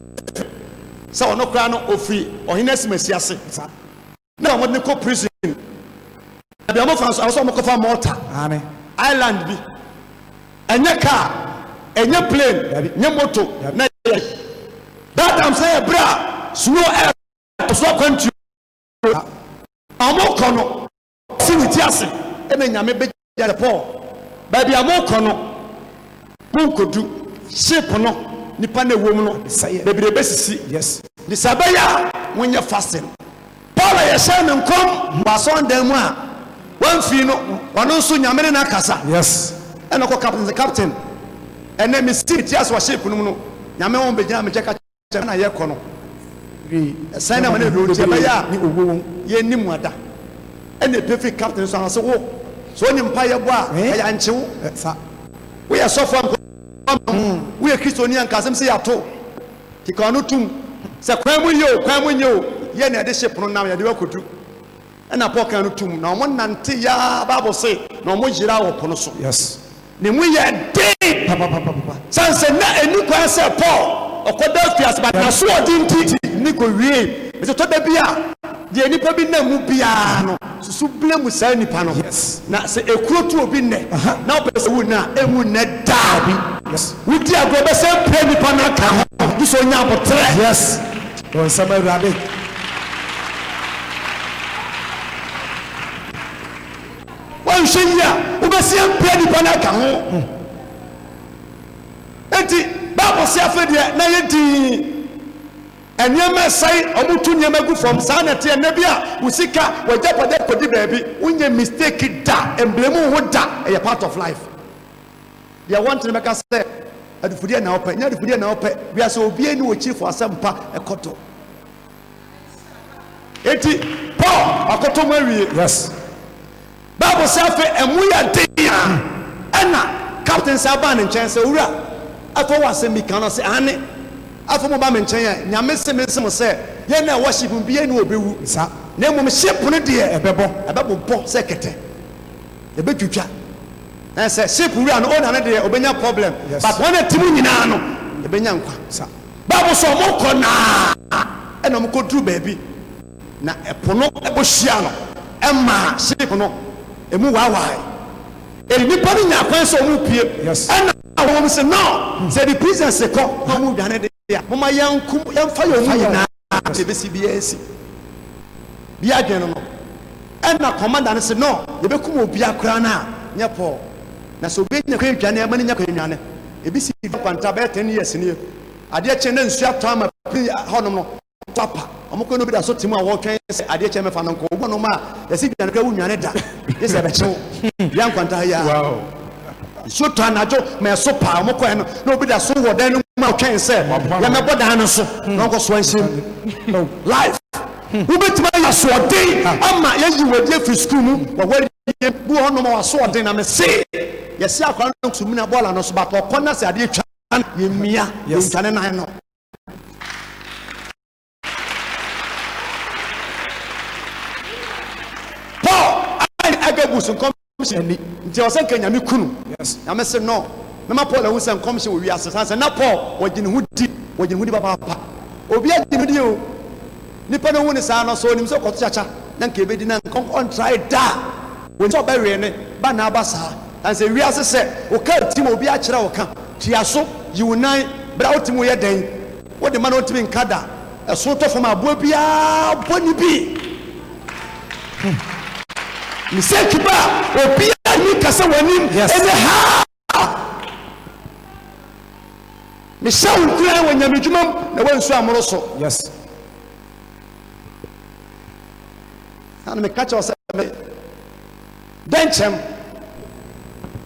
sɛ ɔno koraa no ɔfiri ɔhene asimasi ase na ɔmɔde ne kɔ prison bia mo fa so awso mo kofa Malta island bi enye car enye plane nye moto na that time say bra slow air so country amo kono siniti ase e na nyame be jare Paul ba bia mo kono mo kodu ship no nipa na ewom no bebre besisi yes ni sabaya wonye fasting Paul ya sha me nkom ba Sunday mu a one fee no one nso nyame na kasa yes and ko captain and then me see tias wa shape no no nyame won be gina me cheka na ye ko no sign na me do tie ba ya ni owo ye nim ada and the perfect captain so an so wo so ni mpa ye bo a ya nchewo sa we are so from we are Christian kasem say ato ti ka no tum se kwan mu ye ye na de shape no na ya de wakodu and a pocket no tum na one nante ya Bible say na mo jira wo pono so yes ne mu ye dey papa sanse na eni kwa se Paul okoda fias ba na so odinti ni ko wie me to da bia de nipa bi na mu bia no susu blemu sa nipa no yes na se ekuro to obi ne na opese wu na emu ne da bi yes wudi agobe se pre nipa na ka ho so nya botre yes Don sama Awurade. Wan hwenya ubesia pia nipa na ka ho. Enti Bible say afede na yedi enyema sai omutu nyema gu from sa na te na bia usika wajapade kodi baabi unye mistake da emblemu ho da a part of life. They want to make us say adufudie na ope nya adufudie na ope bia so obie ni wo chief asempa ekoto. Enti Paul akoto mu awie. Yes. Bible say afi emu ya dia ena captain Saban nchen se wura afọ wasem bi kan se ane afọ mo ba me nchen ya nyame se me se ye na worship bi ni obewu Sa. na mum ship ne de Ebebo. se kete ebetwitwa na se ship wura no ona ne de obenya problem. Yes. But when timu nyina no ebenya nkwa. Sa. Bible so mo kọ na ena mo kọ duru baabi na epono ebohia no emma ship no emu wawai nipa ni nyakwan so mu pie. Yes. Ena wo se no say the prison se ko no mu dwane de ya mama yankum yamfa yo mu na te besi bia esi bia dwen no ena commander ne se no ye bekum obi akra na nya Paul na so obi nya kwan dwane amani nya kwan dwane ebisi kwanta be 10 years ni ade che na nsu ato ama honom no papa amoko no bi da so timu a wo twen se ade che mefa no ko wo no ma yesi dwane kra wu dwane da yesi be chewo bia kwanta ya. Wow. So to anajo me so pa mo ko no na obi da so wo dan no ma twen se ya me bodan no so no ko so ansim life ubetima ya so den ama ya yi wadi fi school mu wa wari bu hono ma wa so den na me se yesi akwa no sumi na bola no so ba to konna se ade twa ye mia ye ntane nan no. Paul I get boost nti o se kanya me kunu. Yes. Na me se no mema Paul na wusan commission we asesa se na Paul wagine hudi papa obi agine hudi o nipa no woni sa no so nim se ko chacha na nke be di na on try da when so ba we ne ba na ba sa and say we asese o ka tim obi a kire o ka tia so yiwunan bra o tim wo ye den wo de ma no tim nkada eso to fo ma bo bia boni bi mistake ba obi ani kasa wanim ene ha me shawu kura wanyame djumam na wansu amoro so. Yes. Ana me kacha wasa me denchem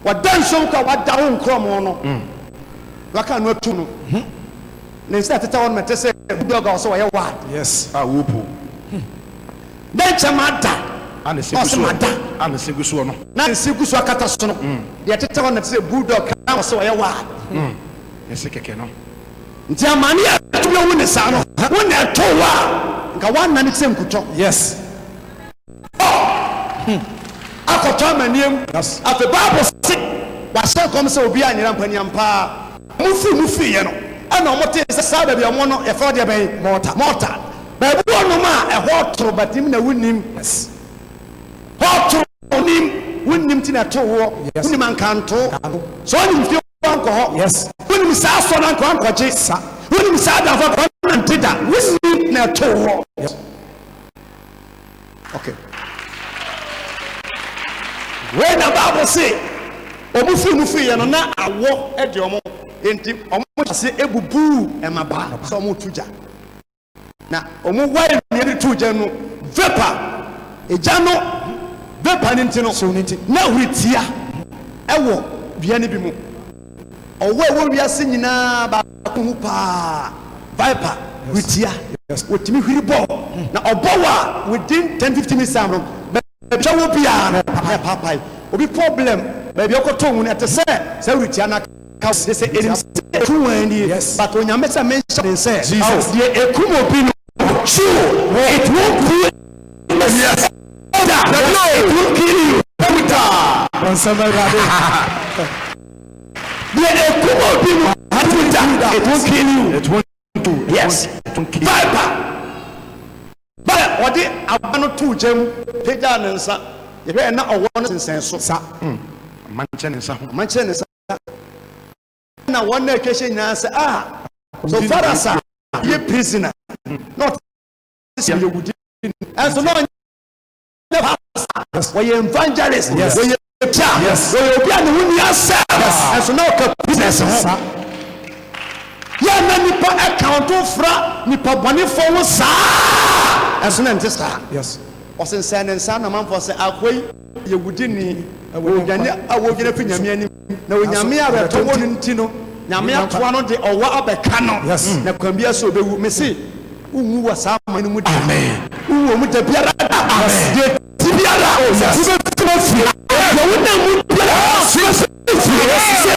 wa danso ka wa dawo nkromo no waka no atu no na instead teta won mete se budoga so wa ye wa. Yes. Wopo denchem ada and the segusu no na segusu akata so no de teta won na se bulldog ka so wa ye wa. Yes keke no nti amani atumi wo ne sa no wo na to wa nka wa na ne se nkuto. Yes. Akoto amaniem. Yes. Afi Bible say wa se kom se obi anyira mpaniam pa mufi ye no ana omote se sa ba bia mo no e fa de ben mortar ba bu ono ma e ho toro batim na wunim. Yes. Ho toro nim wunim ti na to wo wunim ankanto so onim fi anko ho. Yes. Wunim sa so na anko je sa wunim sa da fa ko na ntida wunim na to wo. Yes. Okay. When the Bible say omufi ye no na awo e de omo enti omo se ebubu e maba so omo tuja na omo wire ne tuja no vapor eja no vapor ni ntino so nti na huritia ewo bia ne bi mu owo ewo wiase nyina ba ko pa viper huritia wotimi hwiri bo na obowa within 10-15 minutes am no jawo bia na papa obi problem baby okoto hu na te se huritia na ka se enim tu wani but onyame se mention say the ekumo bi no true it won't do it. Yes. It won't kill you. The ekumo bi no it won't kill you. It won't do. Yes. It won't kill you. But what the abano tu jem peja nensa ye be na owo no sensen so Sa. Manche ne sa. Na one na keshe nyina say so far as ye prisoner not Yehudi. And so now we evangelist, we yes, and so now business. Yeah, na nipa account fra nipa boni for sa. And so now this yes. Osen sen and san man for say akwai Yehudi ni wonyane awogire fi nyame ani na wonyame abeto wonu ntino nyame atoa no de owa abeka no na kwambia so bewu me se unwu wasa manu mu amen unwu mu tabiara amen de tibiara o se be fi ya wona mu biara se se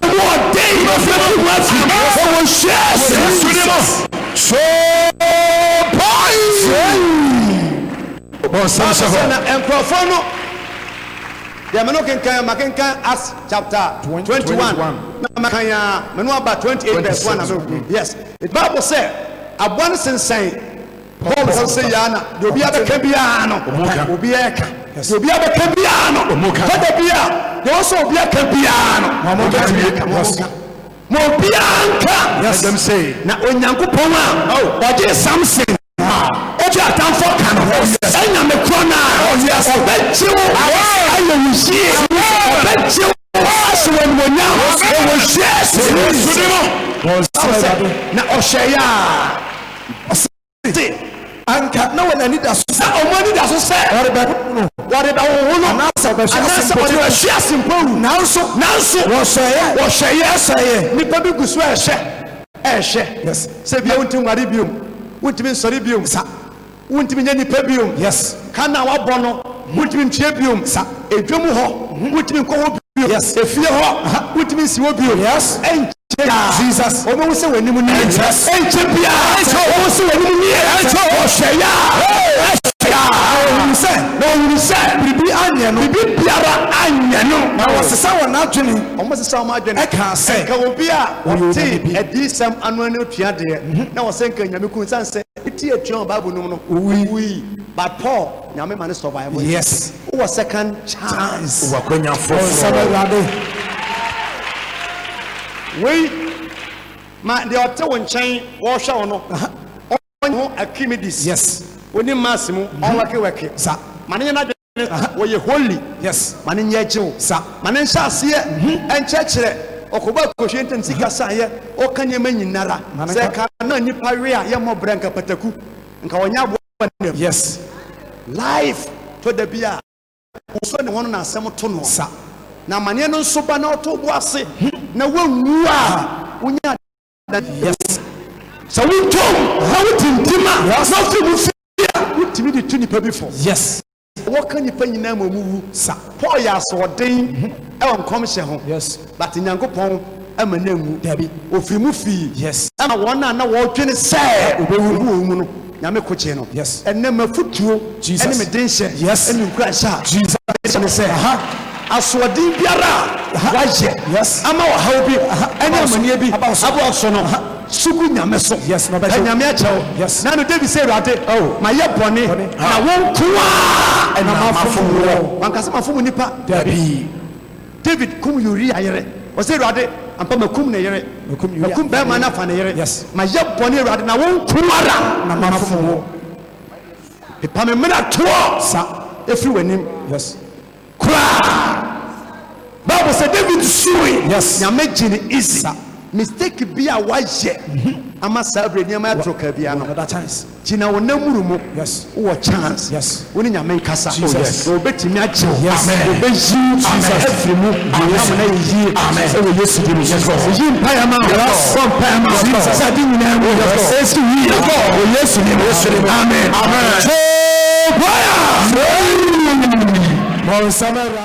mo dey no se mo fi o share so boy so na enkrofo the American can Acts chapter 21. Now about 28 verse 1. Yes. The Bible said, "Abundance in saying, Paul say yana, you be a cambiano, you be a cambiano, you also be a cambiano, Mobianka." Yes, them say. Now when Yanko Poma, oh, that is something. Oja tamfo kan enya me krona obechiwo ayo wishi obechiwo aswen wonya o share na osheya anka na wona ni da so omoni da so se wore ba wo no anasa be share simple nanso wo sheye nipa bi gusu ehye yes se bia wonti nware biom wotimi nsori biom sa wotimi nya nipa biom yes kana wabɔ no wotimi ntie biom sa edwom ho wotimi nkɔ ho biom yes efie ho wotimi nsi ho biom yes Jesus omo se wani mu ni yes enche bia omo se wani mu ni enche ohyeya no se bibi anya no bibi biara anya no na wasesa wona adwene omo sesa omo adwene e ka se ka obi a wote edisem anu anu tua de na wose nka nyame kun sanse eti etua bible no no oui but Paul nyame man survival yes who second chance wakonya for we ma de ote won chen wo hwe no on Archimedes yes oni massimu on wake sa mane na wo ye holy yes mane nya jew sa mane nsa ase enchekere okoba kohwe ntanti kasa ye o kanye manyinara se ka na nipa we a ye mo branka pataku nka wonya abo yes life to the bia so ne wono na asem to no sa na mane no nso ba na oto bo ase na wanwu a wonya yes so we tom how tintima yes no fi mu fi wotimi de tu nipa before yes what can you pay in name mu sa Paul ya so den e won komhye ho yes but nyankopon amanemu dabi ofiri mu fi yes ama won na wo twene se obewu mu no nyame koche no yes enne mafutuo enne me denhye yes enne nkura sha Jesus ne se aha asodin biara waje yes ama wa hawo bi enne amanie bi abo so no suku nyame so yes no be nyame achew yes na no David say rade oh ma ye bone na won kuwa na mafumu wankasa mafumu nipa dabi David kum yuri ayere o say rade ampa makum na yere makum be ma na fa na yere yes ma ye bone rade na won kuwa na mafumu ipa me mena to sa efi wanim yes kura Bible say David suing yes nyame gini easy mistake be a waje ama sabre ni ama troka bia no that chance gina wonamuru mu yes wo chance yes woni nyame kasa yes obetimi ache amen obeji jesus every mu amen na yi amen e wo yesu di yes yi mpaya ma from mpaya ma jesus adi ni na wo yesu yi wo yesu ni amen amen so fire